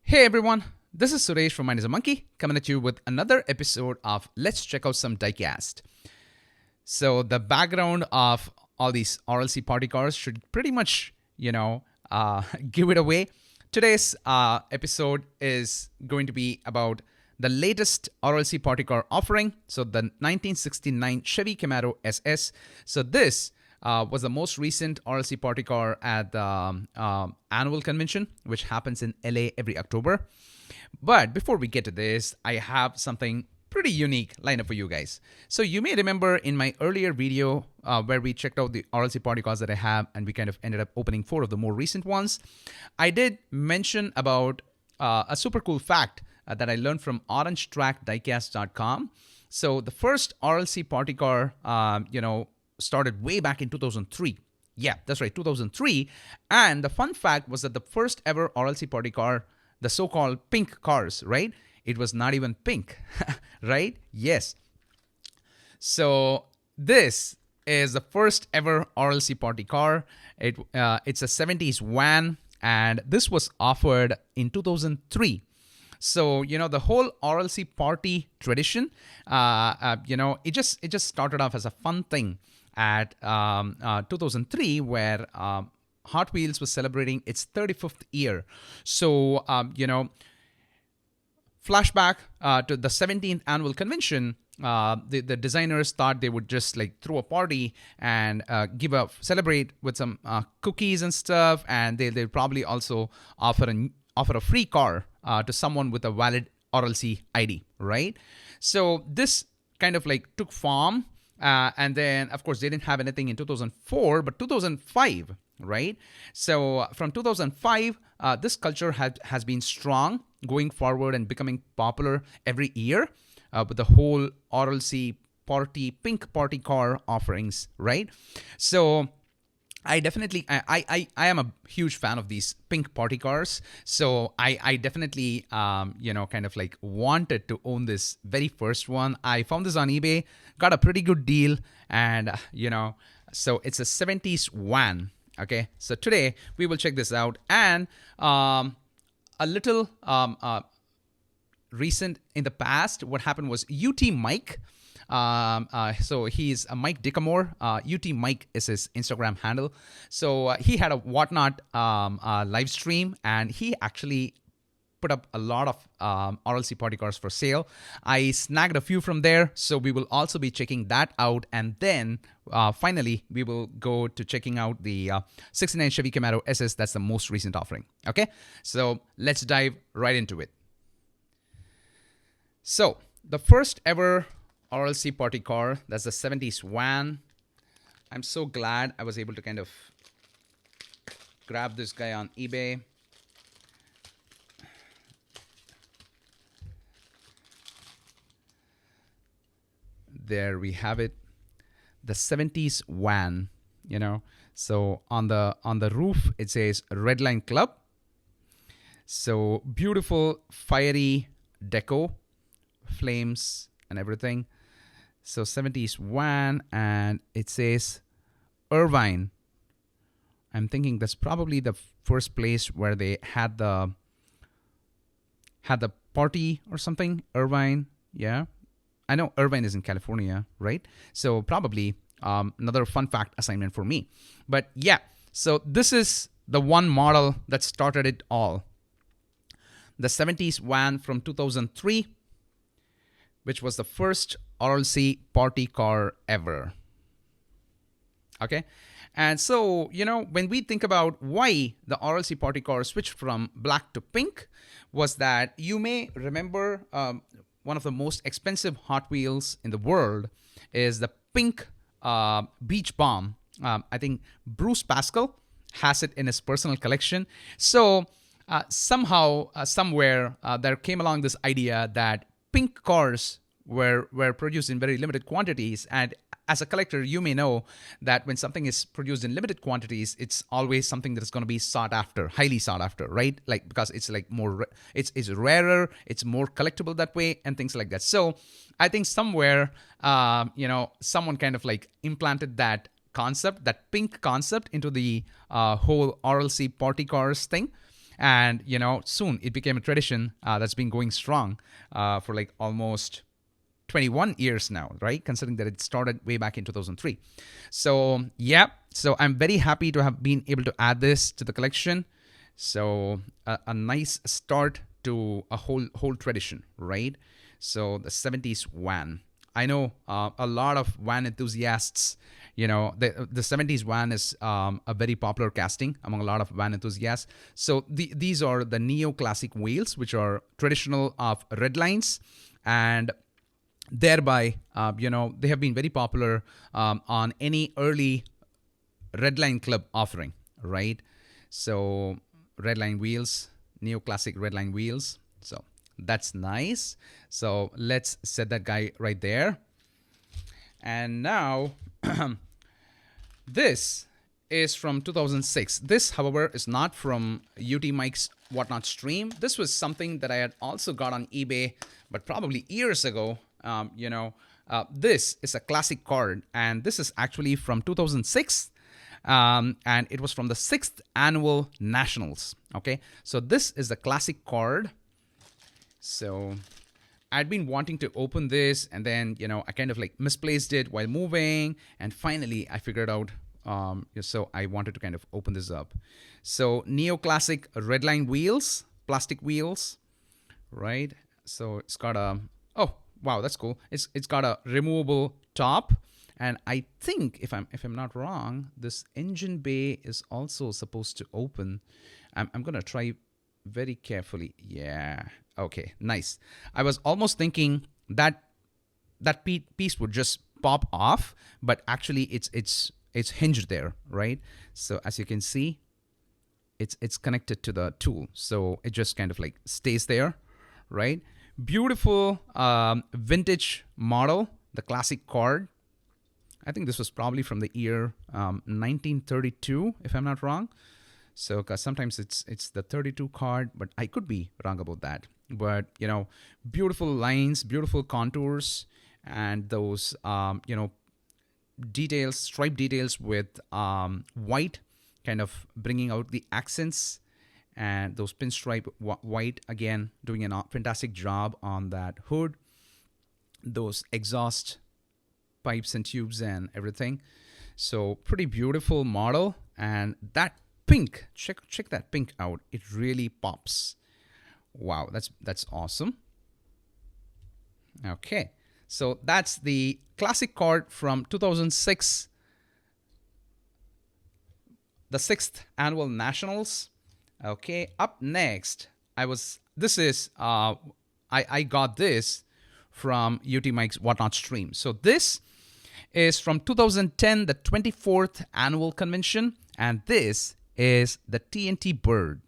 Hey everyone, this is Suresh from Mine is a Monkey coming at you with another episode of Let's Check Out Some Diecast. So the background of all these RLC party cars should pretty much, give it away. Today's episode is going to be about the latest RLC party car offering. So the 1969 Chevy Camaro SS. So this was the most recent RLC party car at the annual convention, which happens in LA every October. But before we get to this, I have something pretty unique lined up for you guys. So you may remember in my earlier video where we checked out the RLC party cars that I have, and we kind of ended up opening 4 of the more recent ones. I did mention about a super cool fact that I learned from orangetrackdiecast.com. So the first RLC party car, started way back in 2003. Yeah, that's right, 2003. And the fun fact was that the first ever RLC party car, the so-called pink cars, right? It was not even pink, right? Yes. So this is the first ever RLC party car. It's a 70's van, and this was offered in 2003. So, the whole RLC party tradition, it just started off as a fun thing at 2003, where Hot Wheels was celebrating its 35th year. So, flashback to the 17th annual convention, the designers thought they would just throw a party and celebrate with some cookies and stuff, and they'd probably also offer a free car to someone with a valid RLC ID, right? So this kind of took form, and then of course they didn't have anything in 2004, but 2005, right? So from 2005, this culture has been strong going forward and becoming popular every year with the whole RLC pink party car offerings, right? So I definitely, I am a huge fan of these pink party cars. So I definitely, wanted to own this very first one. I found this on eBay, got a pretty good deal, and, so it's a 70's van. Okay, so today we will check this out, and a little recent in the past, what happened was UT Mike. So he's Mike Dickamore. UT Mike is his Instagram handle. So he had a Whatnot live stream, and he actually put up a lot of RLC party cars for sale. I snagged a few from there, so we will also be checking that out, and then finally we will go to checking out the 69 Chevy Camaro SS. That's the most recent offering. Okay, so let's dive right into it. So the first ever RLC party car, that's the 70's van. I'm so glad I was able to kind of grab this guy on eBay. There we have it, the 70's van. So on the roof it says Redline Club. So beautiful fiery deco, flames and everything. So 70's van, and it says Irvine. I'm thinking that's probably the first place where they had the party or something. Irvine, yeah. I know Irvine is in California, right? So probably another fun fact assignment for me. But yeah, so this is the one model that started it all. The 70's van from 2003, which was the first RLC party car ever. Okay? And so, when we think about why the RLC party car switched from black to pink, was that you may remember one of the most expensive Hot Wheels in the world is the pink Beach Bomb. I think Bruce Pascal has it in his personal collection. So somehow, somewhere, there came along this idea that pink cars were produced in very limited quantities, and as a collector, you may know that when something is produced in limited quantities, it's always something that is going to be sought after, highly sought after, right? Because it's it's rarer, it's more collectible that way, and things like that. So I think somewhere, someone kind of implanted that concept, that pink concept, into the whole RLC party cars thing. And, soon it became a tradition that's been going strong for like almost 21 years now, right? Considering that it started way back in 2003. So, yeah. So I'm very happy to have been able to add this to the collection. So a nice start to a whole tradition, right? So the 70s van. I know a lot of van enthusiasts. The 70s van is a very popular casting among a lot of van enthusiasts. So these are the neoclassic wheels, which are traditional of red lines, and thereby, they have been very popular on any early redline club offering, right? So redline wheels, neoclassic redline wheels. So that's nice. So let's set that guy right there. And now this is from 2006. This, however, is not from UT Mike's Whatnot stream. This was something that I had also got on eBay, but probably years ago. This is a classic card, and this is actually from 2006. And it was from the 6th Annual Nationals. Okay, so this is the classic card. So I'd been wanting to open this, and then, I kind of like misplaced it while moving, and finally I figured out, so I wanted to kind of open this up. So neoclassic redline wheels, plastic wheels, right? So it's got a, oh, wow, that's cool. It's got a removable top. And I think, if I'm not wrong, this engine bay is also supposed to open. I'm gonna try very carefully. Yeah. Okay. Nice. I was almost thinking that piece would just pop off, but actually it's hinged there, right? So as you can see, it's connected to the tool, so it just kind of like stays there, right? Beautiful vintage model, the classic card. I think this was probably from the year 1932, if I'm not wrong. So, because sometimes it's the 32 card, but I could be wrong about that. But, beautiful lines, beautiful contours, and those, details, stripe details with white, kind of bringing out the accents, and those pinstripe white, again, doing a fantastic job on that hood. Those exhaust pipes and tubes and everything. So pretty beautiful model. And that pink, check that pink out. It really pops. Wow, that's awesome. Okay, so that's the classic card from 2006, the 6th Annual Nationals. Okay, up next, I got this from UT Mike's Whatnot stream. So this is from 2010, the 24th Annual Convention, and this is the TNT Bird,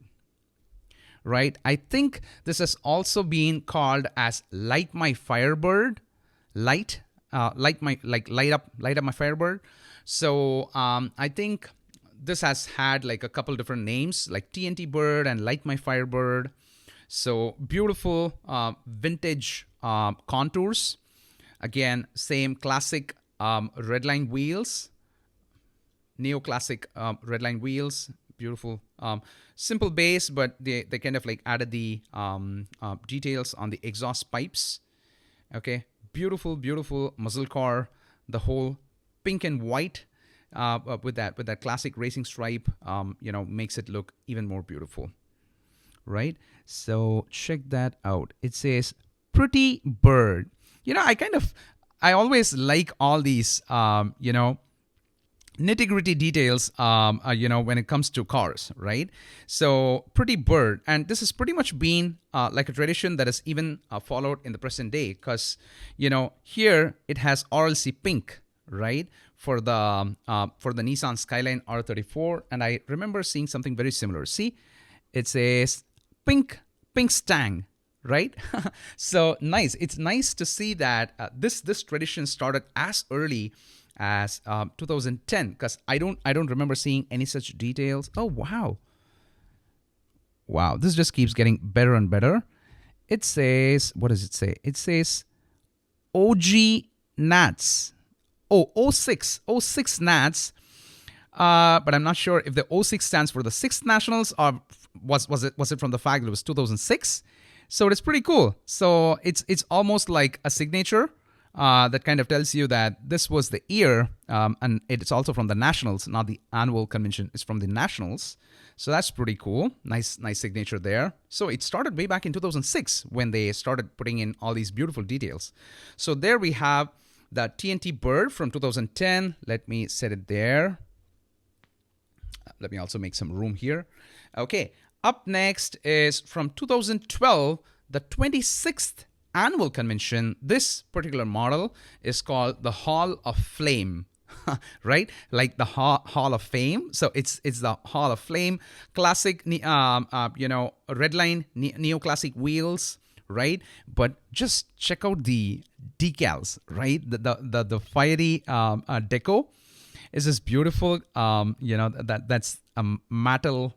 right? I think this has also been called as Light My Firebird, light up my Firebird. So I think this has had like a couple different names, like TNT Bird and Light My Firebird. So beautiful vintage contours. Again, same classic redline wheels, neoclassic redline wheels. Beautiful, simple base, but they kind of like added the details on the exhaust pipes. Okay, beautiful muscle car. The whole pink and white with that classic racing stripe, makes it look even more beautiful, right? So check that out. It says Pretty Bird. I always like all these, nitty-gritty details, when it comes to cars, right? So Pretty Bird, and this has pretty much been like a tradition that is even followed in the present day, because, here it has RLC pink, right? For the Nissan Skyline R34, and I remember seeing something very similar. See, it says pink Stang, right? So nice. It's nice to see that this tradition started as early as 2010, because I don't remember seeing any such details. Oh wow, this just keeps getting better and better. It says, what does it say? It says OG Nats. Oh, 06 Nats. But I'm not sure if the 06 stands for the 6th Nationals or was it from the fact that it was 2006? So it's pretty cool. So it's almost like a signature that kind of tells you that this was the year, and it's also from the Nationals, not the annual convention. It's from the Nationals. So that's pretty cool. Nice signature there. So it started way back in 2006 when they started putting in all these beautiful details. So there we have the TNT Bird from 2010. Let me set it there. Let me also make some room here. Okay, up next is from 2012, the 26th annual convention. This particular model is called the Hall of Flame. Right, like the Hall of Fame. So it's the Hall of Flame, classic, redline neoclassic wheels, right? But just check out the decals, right? The fiery deco is just beautiful. That's a metal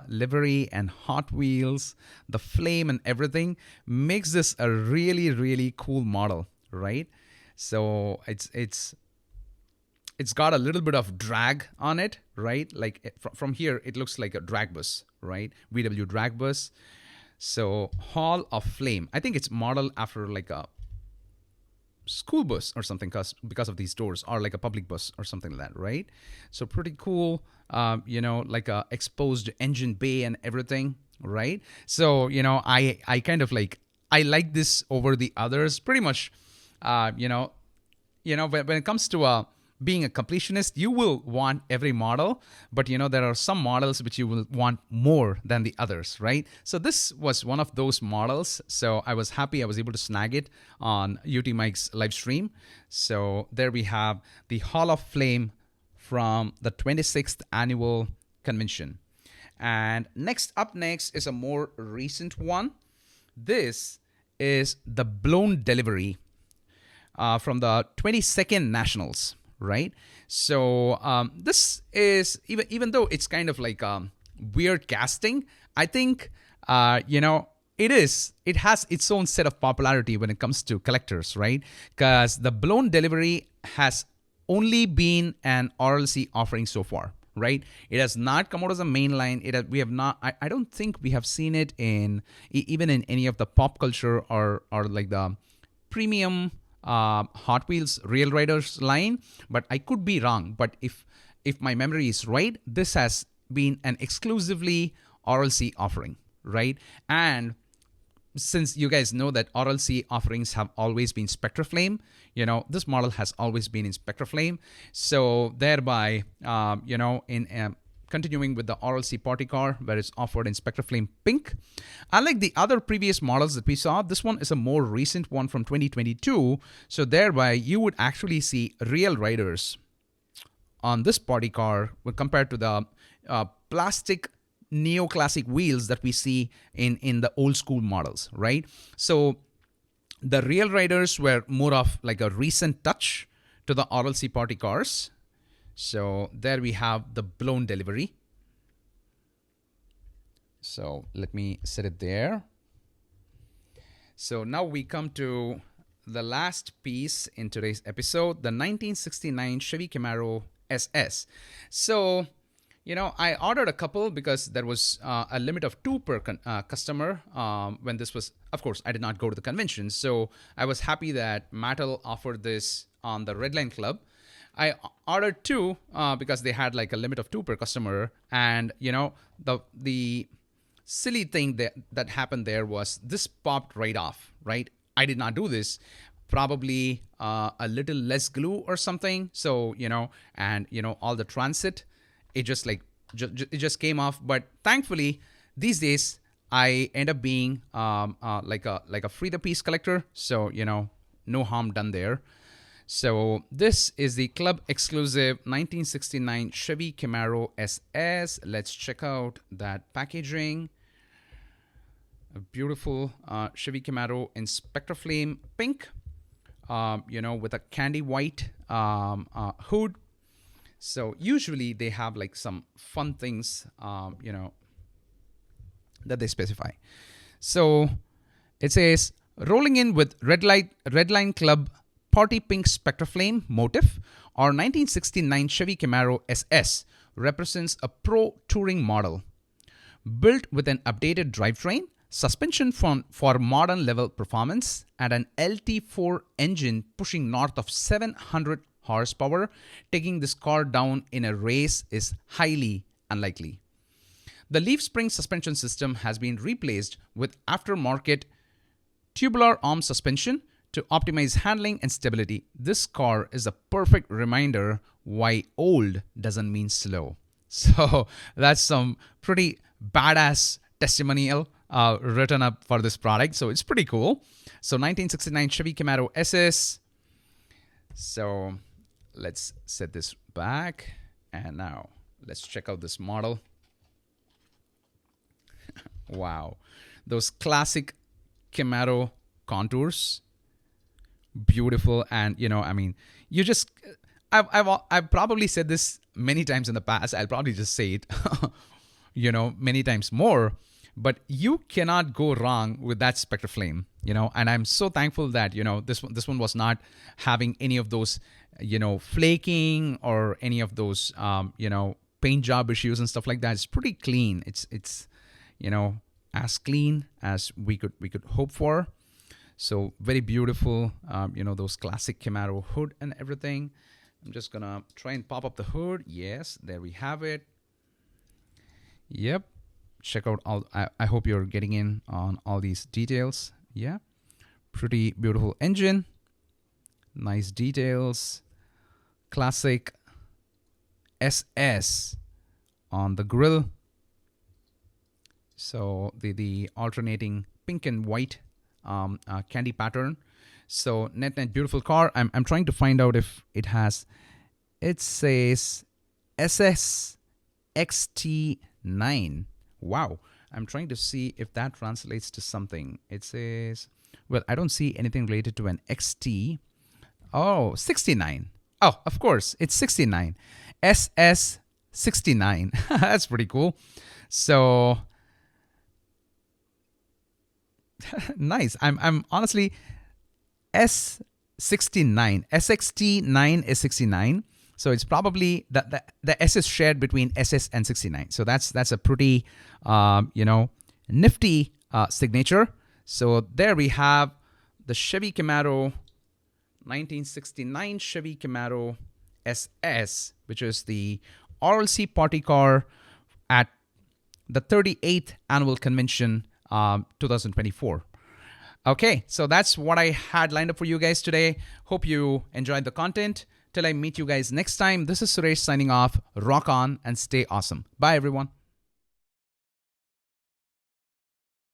livery and Hot Wheels, the flame and everything makes this a really cool model, right? So it's got a little bit of drag on it, right? Like from here, it looks like a drag bus, right? VW drag bus. So Hall of Flame. I think it's modeled after like a school bus or something because of these doors, or like a public bus or something like that, right? So pretty cool, like a exposed engine bay and everything, right? So, I kind of like, I like this over the others pretty much, when it comes to being a completionist, you will want every model, but there are some models which you will want more than the others, right? So this was one of those models. So I was happy I was able to snag it on UT Mike's live stream. So there we have the Hall of Flame from the 26th annual convention. And up next is a more recent one. This is the Blown Delivery from the 22nd Nationals. Right. So this is even though it's kind of like weird casting, I think, it has its own set of popularity when it comes to collectors. Right. Because the Blown Delivery has only been an RLC offering so far. Right. It has not come out as a main line. We have not. I don't think we have seen it even in any of the pop culture or like the premium Hot Wheels Real Riders line, but I could be wrong. But if my memory is right, this has been an exclusively RLC offering, right? And since you guys know that RLC offerings have always been Spectraflame, this model has always been in Spectraflame. So thereby, continuing with the RLC Party Car, where it's offered in Spectraflame Pink. Unlike the other previous models that we saw, this one is a more recent one from 2022. So thereby, you would actually see real riders on this party car compared to the plastic neoclassic wheels that we see in the old school models, right? So the real riders were more of like a recent touch to the RLC Party Cars. So there we have the Blown Delivery. So let me set it there. So now we come to the last piece in today's episode, the 1969 Chevy Camaro SS. So, I ordered a couple because there was a limit of 2 per customer when this was, of course, I did not go to the convention. So I was happy that Mattel offered this on the Redline Club. I ordered 2 because they had like a limit of 2 per customer. And, the silly thing that happened there was this popped right off, right? I did not do this. Probably a little less glue or something. So, and, all the transit, it just like, it just came off. But thankfully, these days, I end up being like a free-the-piece collector. So, no harm done there. So this is the club exclusive 1969 Chevy Camaro SS. Let's check out that packaging. A beautiful Chevy Camaro in Spectraflame Pink, with a candy white hood. So usually they have like some fun things, that they specify. So it says rolling in with Redline Club Party Pink Spectraflame motif, our 1969 Chevy Camaro SS represents a pro touring model. Built with an updated drivetrain, suspension for modern level performance, and an LT4 engine pushing north of 700 horsepower, taking this car down in a race is highly unlikely. The leaf spring suspension system has been replaced with aftermarket tubular arm suspension to optimize handling and stability. This car is a perfect reminder why old doesn't mean slow. So that's some pretty badass testimonial written up for this product. So it's pretty cool. So 1969 Chevy Camaro SS. So let's set this back. And now let's check out this model. Wow. Those classic Camaro contours. Beautiful. And, you just... I've probably said this many times in the past. I'll probably just say it, many times more. But you cannot go wrong with that Spectre Flame, And I'm so thankful that this one was not having any of those, flaking or any of those, paint job issues and stuff like that. It's pretty clean. It's as clean as we could hope for. So very beautiful. Those classic Camaro hood and everything. I'm just going to try and pop up the hood. Yes, there we have it. Yep. Check out all. I hope you're getting in on all these details. Yeah. Pretty beautiful engine. Nice details. Classic SS on the grille. So the alternating pink and white candy pattern. So net beautiful car. I'm trying to find out if it has. It says SS XT9. Wow. I'm trying to see if that translates to something. It says, well, I don't see anything related to an XT. Oh, 69. Oh, of course, it's 69. SS 69. That's pretty cool. So nice. I'm honestly S69. SXT9 is 69. So it's probably the S is shared between SS and 69. So that's a pretty nifty signature. So there we have the Chevy Camaro 1969 Chevy Camaro SS, which is the RLC Party Car at the 38th Annual Convention 2024. Okay, so that's what I had lined up for you guys today. Hope you enjoyed the content. Till I meet you guys next time, this is Suresh signing off. Rock on and stay awesome. Bye, everyone.